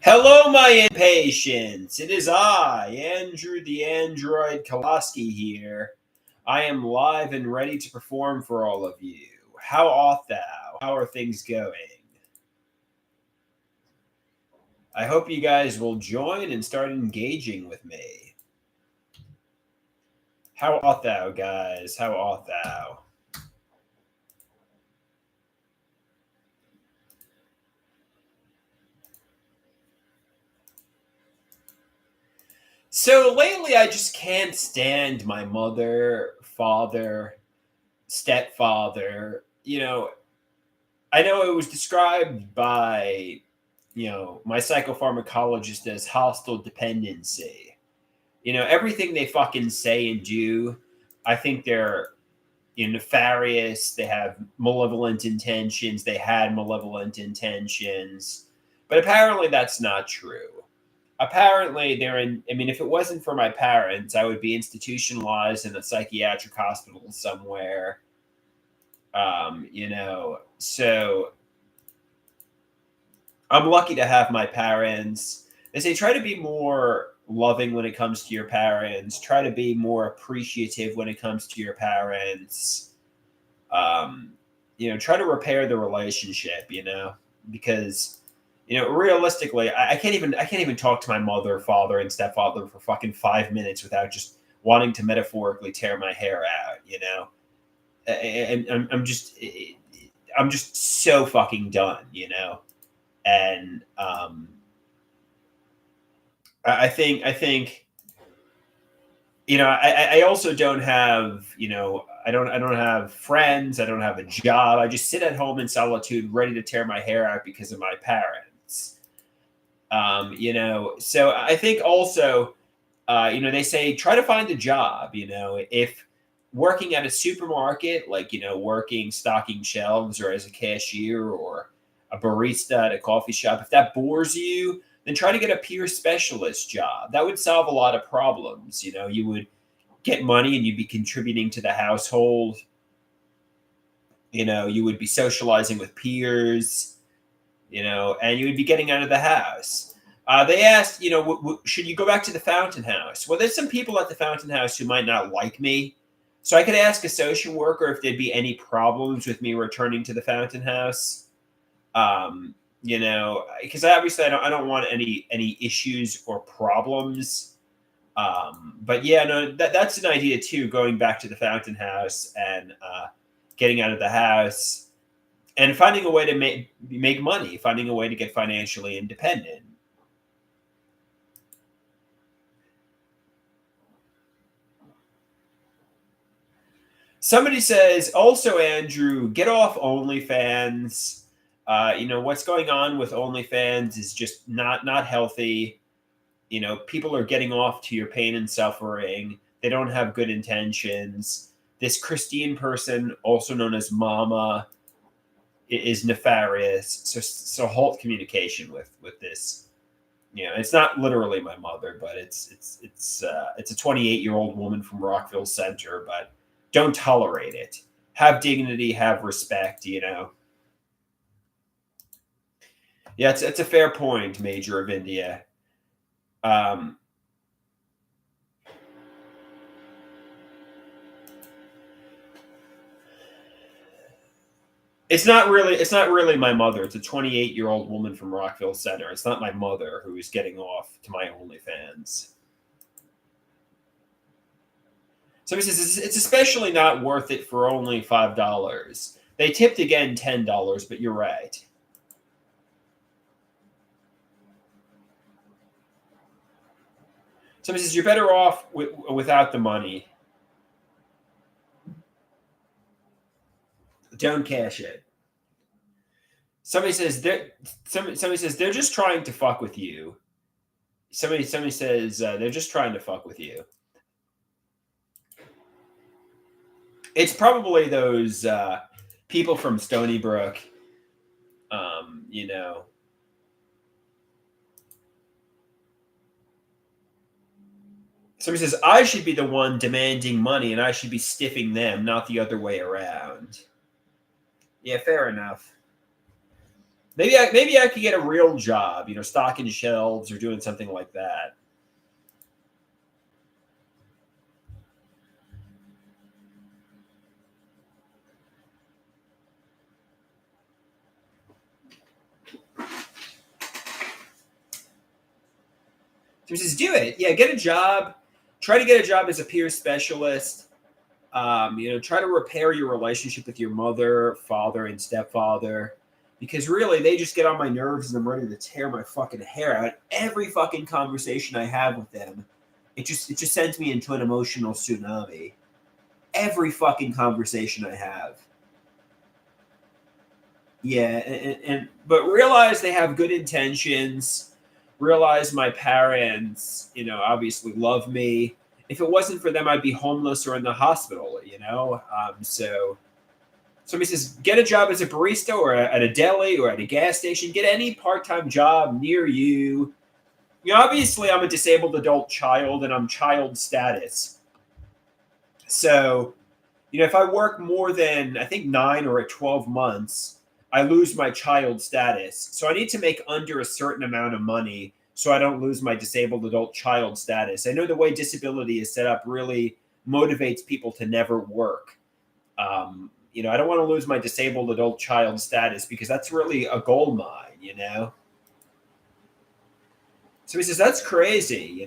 Hello, my impatience. It is I, Andrew the Android Koloski here. I am live and ready to perform for all of you. How art thou? How are things going? I hope you guys will join and start engaging with me. How art thou, guys? How art thou? So lately, I just can't stand my mother, father, stepfather. I know it was described by my psychopharmacologist as hostile dependency. Everything they fucking say and do, I think they're nefarious. They have malevolent intentions. They had malevolent intentions. But apparently that's not true. Apparently they're in, I mean, if it wasn't for my parents, I would be institutionalized in a psychiatric hospital somewhere. So I'm lucky to have my parents. They say try to be more loving when it comes to your parents. Try to be more appreciative when it comes to your parents. Try to repair the relationship. Because realistically, I can't even talk to my mother, father, and stepfather for fucking 5 minutes without just wanting to metaphorically tear my hair out. And I'm just so fucking done. And I think I also don't have I don't have friends. I don't have a job. I just sit at home in solitude, ready to tear my hair out because of my parents. So I think also they say try to find a job. If working at a supermarket, like working stocking shelves or as a cashier or a barista at a coffee shop, if that bores you, then try to get a peer specialist job. That would solve a lot of problems. You would get money and you'd be contributing to the household. You would be socializing with peers, and you would be getting out of the house. They asked, should you go back to the Fountain House? Well, there's some people at the Fountain House who might not like me. So I could ask a social worker if there'd be any problems with me returning to the Fountain House. Because obviously I don't want any issues or problems. But yeah, no, that's an idea too. Going back to the Fountain House and getting out of the house and finding a way to make money, finding a way to get financially independent. Somebody says also, Andrew, get off OnlyFans. What's going on with OnlyFans is just not healthy. People are getting off to your pain and suffering. They don't have good intentions. This Christine person, also known as Mama, is nefarious. So halt communication with this. It's not literally my mother, but it's a 28-year-old woman from Rockville Center. But don't tolerate it. Have dignity. Have respect. Yeah, it's a fair point, Major of India. Um, it's not really my mother. It's a 28-year-old woman from Rockville Center. It's not my mother who is getting off to my OnlyFans. So he says it's especially not worth it for only $5. They tipped again $10, but you're right. So he says you're better off without the money. Don't cash it. Somebody says they're just trying to fuck with you. Somebody says they're just trying to fuck with you. It's probably those people from Stony Brook. Um, you know, Somebody says I should be the one demanding money, and I should be stiffing them, not the other way around. Yeah, fair enough. Maybe I could get a real job, stocking shelves or doing something like that. So he says, do it. Yeah, get a job. Try to get a job as a peer specialist. Try to repair your relationship with your mother, father, and stepfather. Because really, they just get on my nerves and I'm ready to tear my fucking hair out. Every fucking conversation I have with them, it just sends me into an emotional tsunami. Every fucking conversation I have. Yeah, but realize they have good intentions. Realize my parents, obviously love me. If it wasn't for them, I'd be homeless or in the hospital. So he says, get a job as a barista or at a deli or at a gas station. Get any part-time job near you. Obviously, I'm a disabled adult child and I'm child status. So if I work more than, I think, 9 or 12 months, I lose my child status. So I need to make under a certain amount of money so I don't lose my disabled adult child status. I know the way disability is set up really motivates people to never work. I don't want to lose my disabled adult child status because that's really a gold mine. So he says, that's crazy.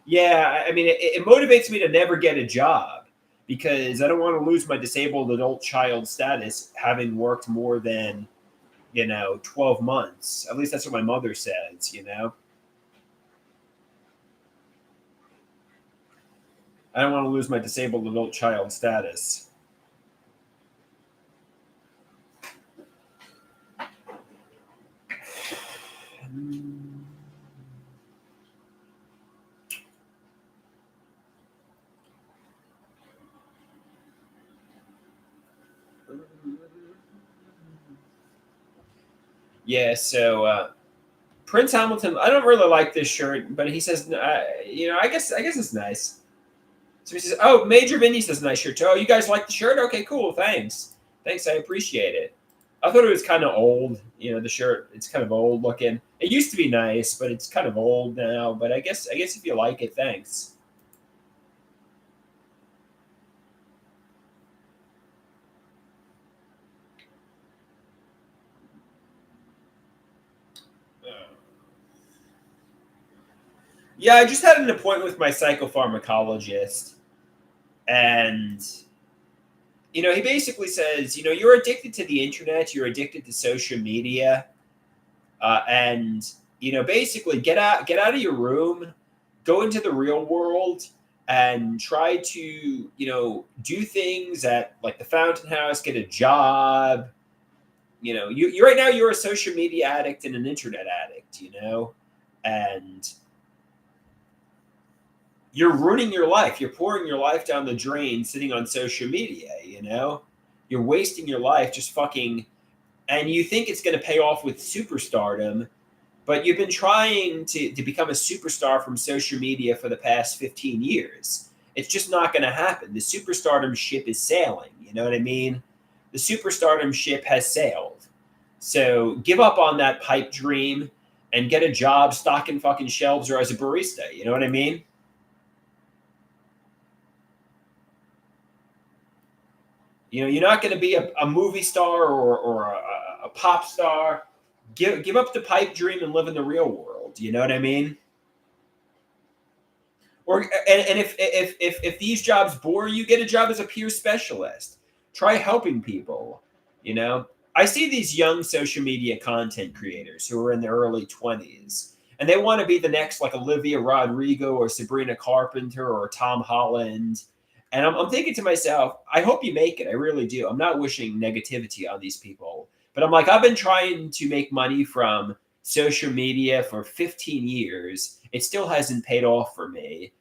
Yeah, I mean, it motivates me to never get a job because I don't want to lose my disabled adult child status having worked more than, 12 months. At least that's what my mother says. I don't want to lose my disabled adult child status. Yeah, so Prince Hamilton, I don't really like this shirt, but he says, I guess it's nice. So he says, oh, Major Vinny says nice shirt too. Oh, you guys like the shirt? Okay, cool. Thanks, I appreciate it. I thought it was kind of old. The shirt, it's kind of old looking. It used to be nice, but it's kind of old now. But I guess if you like it, thanks. Yeah, I just had an appointment with my psychopharmacologist, and he basically says, you're addicted to the internet, you're addicted to social media, and basically get out of your room, go into the real world, and try to do things at like the Fountain House, get a job. You right now you're a social media addict and an internet addict, and you're ruining your life. You're pouring your life down the drain sitting on social media. You're wasting your life just fucking, and you think it's going to pay off with superstardom, but you've been trying to become a superstar from social media for the past 15 years. It's just not going to happen. The superstardom ship is sailing. You know what I mean? The superstardom ship has sailed. So give up on that pipe dream and get a job stocking fucking shelves or as a barista. You know what I mean? You're not going to be a movie star or a pop star. Give up the pipe dream and live in the real world. You know what I mean? And if these jobs bore you, get a job as a peer specialist. Try helping people. I see these young social media content creators who are in their early 20s, and they want to be the next like Olivia Rodrigo or Sabrina Carpenter or Tom Holland. And I'm thinking to myself, I hope you make it. I really do. I'm not wishing negativity on these people, but I'm like, I've been trying to make money from social media for 15 years. It still hasn't paid off for me.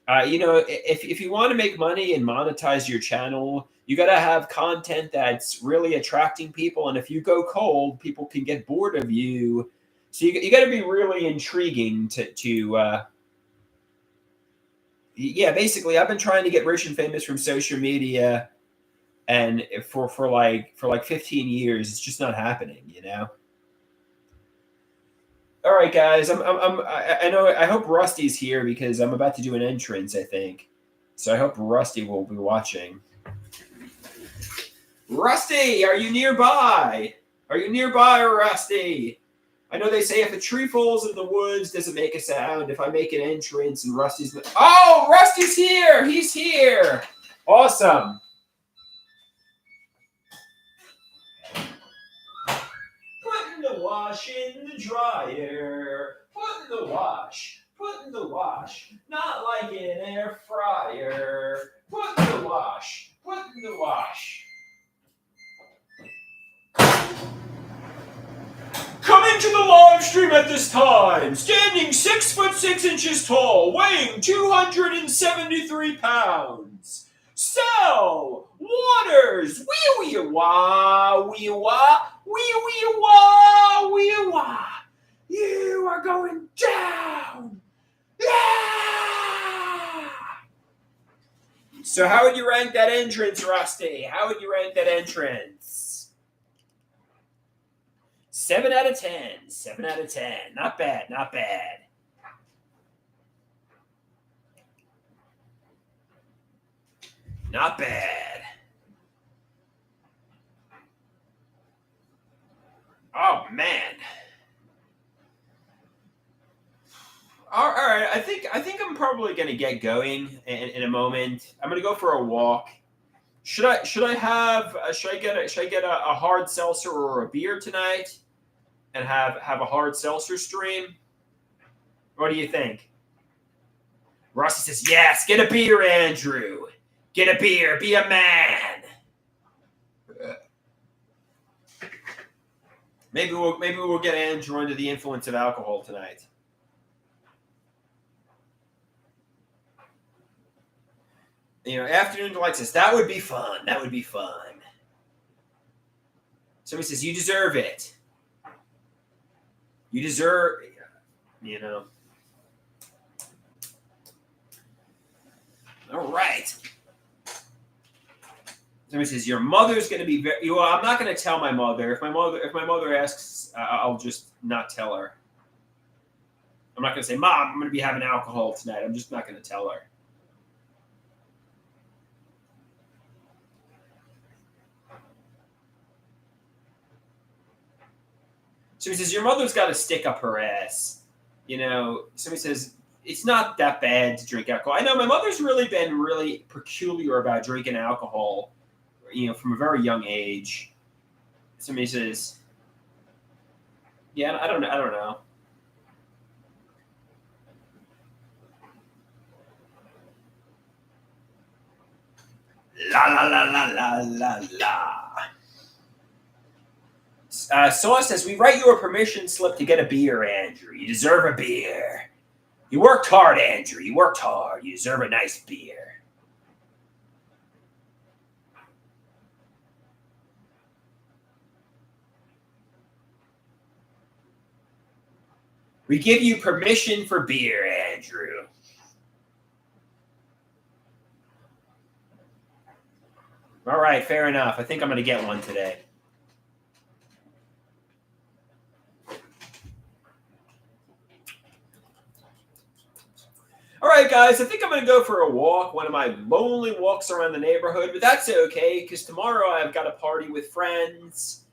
If you want to make money and monetize your channel, you got to have content that's really attracting people. And if you go cold, people can get bored of you. So you got to be really intriguing to yeah. Basically, I've been trying to get rich and famous from social media, and for like 15 years, it's just not happening. right, guys. I know. I hope Rusty's here because I'm about to do an entrance, I think. So I hope Rusty will be watching. Rusty, are you nearby? Are you nearby, Rusty? I know they say if a tree falls in the woods, does it make a sound? If I make an entrance and Rusty's... Oh, Rusty's here! He's here! Awesome. Putting the wash in the dryer. Putting the wash. Putting the wash. Not like an air fryer. Putting the wash. Putting the wash. Coming to the live stream at this time, standing 6'6" tall, weighing 273 pounds. Sal Waters, wee wee wah, wee wah, wee wee wah, wee wah. You are going down. Yeah! So how would you rank that entrance, Rusty? How would you rank that entrance? 7 out of 10. 7 out of 10. Not bad. Not bad. Not bad. Oh man. All right. I think I'm probably gonna get going in a moment. I'm gonna go for a walk. Should I get a hard seltzer or a beer tonight? And have a hard seltzer stream? What do you think? Rusty says, yes, get a beer, Andrew. Get a beer, be a man. Maybe we'll get Andrew under the influence of alcohol tonight. Afternoon Delight says, that would be fun. That would be fun. Somebody says, you deserve it. You deserve, All right. Somebody says your mother's going to be very. Well, I'm not going to tell my mother. If my mother asks, I'll just not tell her. I'm not going to say, Mom, I'm going to be having alcohol tonight. I'm just not going to tell her. Somebody says, your mother's got a stick up her ass. Somebody says, it's not that bad to drink alcohol. I know my mother's really been really peculiar about drinking alcohol, from a very young age. Somebody says, yeah, I don't know. La la la la la la la. Saw says, we write you a permission slip to get a beer, Andrew. You deserve a beer. You worked hard, Andrew. You worked hard. You deserve a nice beer. We give you permission for beer, Andrew. All right, fair enough. I think I'm going to get one today. All right, guys, I think I'm going to go for a walk, one of my lonely walks around the neighborhood, but that's okay because tomorrow I've got a party with friends,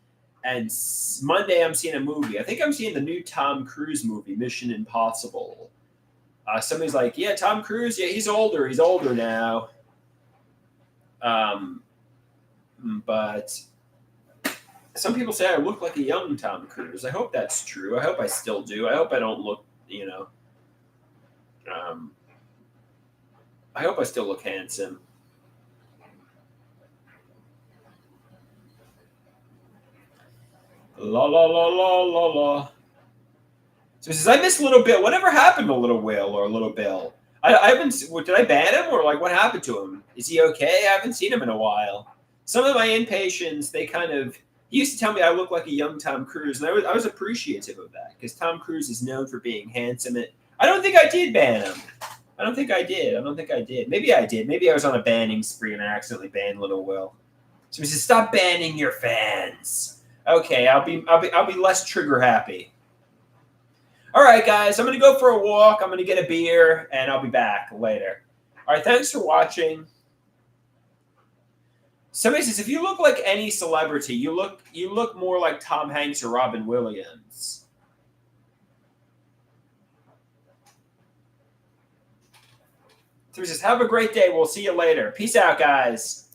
and Monday I'm seeing a movie. I think I'm seeing the new Tom Cruise movie, Mission Impossible. Somebody's like, yeah, Tom Cruise, yeah, he's older. He's older now. But some people say I look like a young Tom Cruise. I hope that's true. I hope I still do. I hope I don't look, I hope I still look handsome. La la la la la la. So he says, I miss Little Bill. Whatever happened to Little Will or Little Bill? I haven't. Did I ban him or what happened to him? Is he okay? I haven't seen him in a while. Some of my impatiens, they kind of. He used to tell me I look like a young Tom Cruise, and I was appreciative of that because Tom Cruise is known for being handsome. I don't think I did ban him. I don't think I did. Maybe I did. Maybe I was on a banning spree and I accidentally banned Little Will. So he says, "Stop banning your fans." Okay, I'll be less trigger happy. All right, guys, I'm going to go for a walk. I'm going to get a beer, and I'll be back later. All right, thanks for watching. Somebody says, if you look like any celebrity, you look more like Tom Hanks or Robin Williams. Somebody says, have a great day. We'll see you later. Peace out, guys.